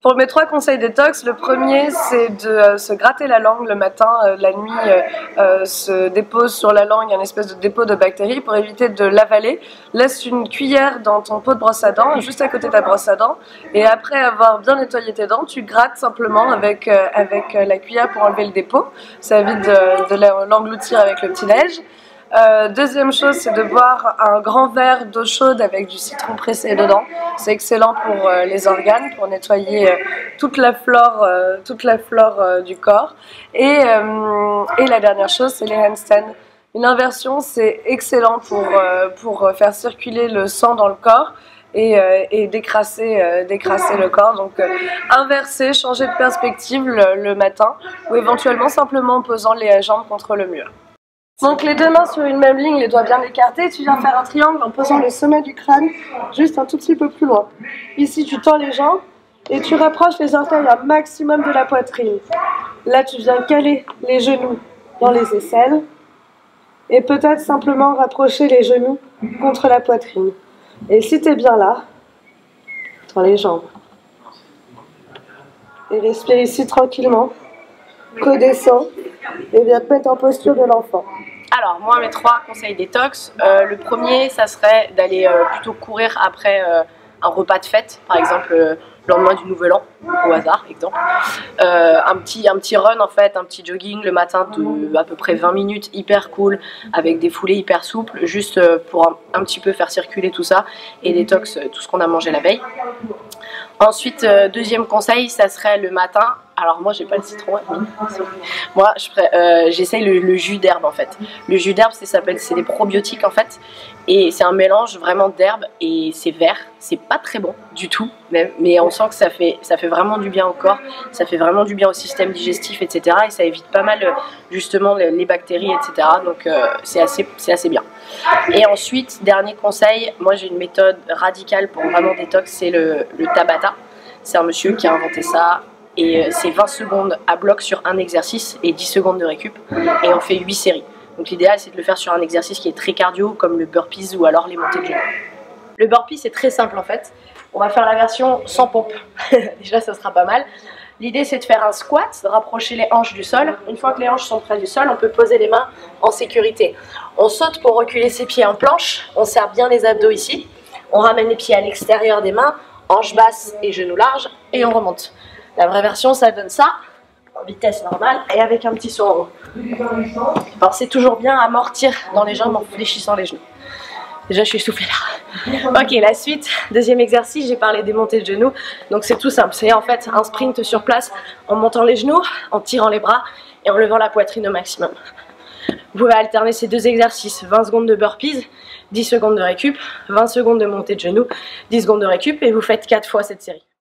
Pour mes 3 conseils détox, le premier c'est de se gratter la langue le matin. La nuit se dépose sur la langue un espèce de dépôt de bactéries. Pour éviter de l'avaler, laisse une cuillère dans ton pot de brosse à dents, juste à côté de ta brosse à dents, et après avoir bien nettoyé tes dents, tu grattes simplement avec la cuillère pour enlever le dépôt. Ça évite de l'engloutir avec le petit-déj. Deuxième chose, c'est de boire un grand verre d'eau chaude avec du citron pressé dedans. C'est excellent pour les organes, pour nettoyer toute la flore du corps. Et la dernière chose, c'est les handstands. Une inversion, c'est excellent pour faire circuler le sang dans le corps et décrasser le corps. Donc inverser, changer de perspective le matin, ou éventuellement simplement en posant les jambes contre le mur. Donc les deux mains sur une même ligne, les doigts bien écartés, tu viens faire un triangle en posant le sommet du crâne juste un tout petit peu plus loin. Ici tu tends les jambes et tu rapproches les orteils un maximum de la poitrine. Là tu viens caler les genoux dans les aisselles et peut-être simplement rapprocher les genoux contre la poitrine. Et si tu es bien là, tends les jambes. Et respire ici tranquillement, redescends et viens te mettre en posture de l'enfant. Alors moi mes 3 conseils détox, le premier ça serait d'aller plutôt courir après un repas de fête, par exemple le lendemain du nouvel an, au hasard exemple. Un petit run en fait, un petit jogging le matin de à peu près 20 minutes, hyper cool, avec des foulées hyper souples, juste pour un petit peu faire circuler tout ça et détox tout ce qu'on a mangé la veille. Ensuite, deuxième conseil, ça serait le matin. Alors moi j'ai pas le citron, moi j'essaye le jus d'herbe en fait. Le jus d'herbe c'est des probiotiques en fait, et c'est un mélange vraiment d'herbes et c'est vert, c'est pas très bon du tout même, mais on sent que ça fait vraiment du bien au corps, ça fait vraiment du bien au système digestif, etc. Et ça évite pas mal justement les bactéries, etc. Donc c'est assez bien. Et ensuite, dernier conseil, moi j'ai une méthode radicale pour vraiment détox, c'est le Tabata. C'est un monsieur qui a inventé ça. Et c'est 20 secondes à bloc sur un exercice et 10 secondes de récup, et on fait 8 séries. Donc l'idéal c'est de le faire sur un exercice qui est très cardio, comme le burpees ou alors les montées de genoux. Le burpee c'est très simple en fait, on va faire la version sans pompe, déjà ça sera pas mal. L'idée c'est de faire un squat, de rapprocher les hanches du sol. Une fois que les hanches sont près du sol, on peut poser les mains en sécurité. On saute pour reculer ses pieds en planche, on serre bien les abdos ici, on ramène les pieds à l'extérieur des mains, hanches basses et genoux larges, et on remonte. La vraie version, ça donne ça, en vitesse normale et avec un petit saut en haut. Alors c'est toujours bien amortir dans les jambes en fléchissant les genoux. Déjà je suis essoufflée là. Ok, la suite, deuxième exercice, j'ai parlé des montées de genoux. Donc c'est tout simple, c'est en fait un sprint sur place en montant les genoux, en tirant les bras et en levant la poitrine au maximum. Vous pouvez alterner ces deux exercices, 20 secondes de burpees, 10 secondes de récup, 20 secondes de montée de genoux, 10 secondes de récup, et vous faites 4 fois cette série.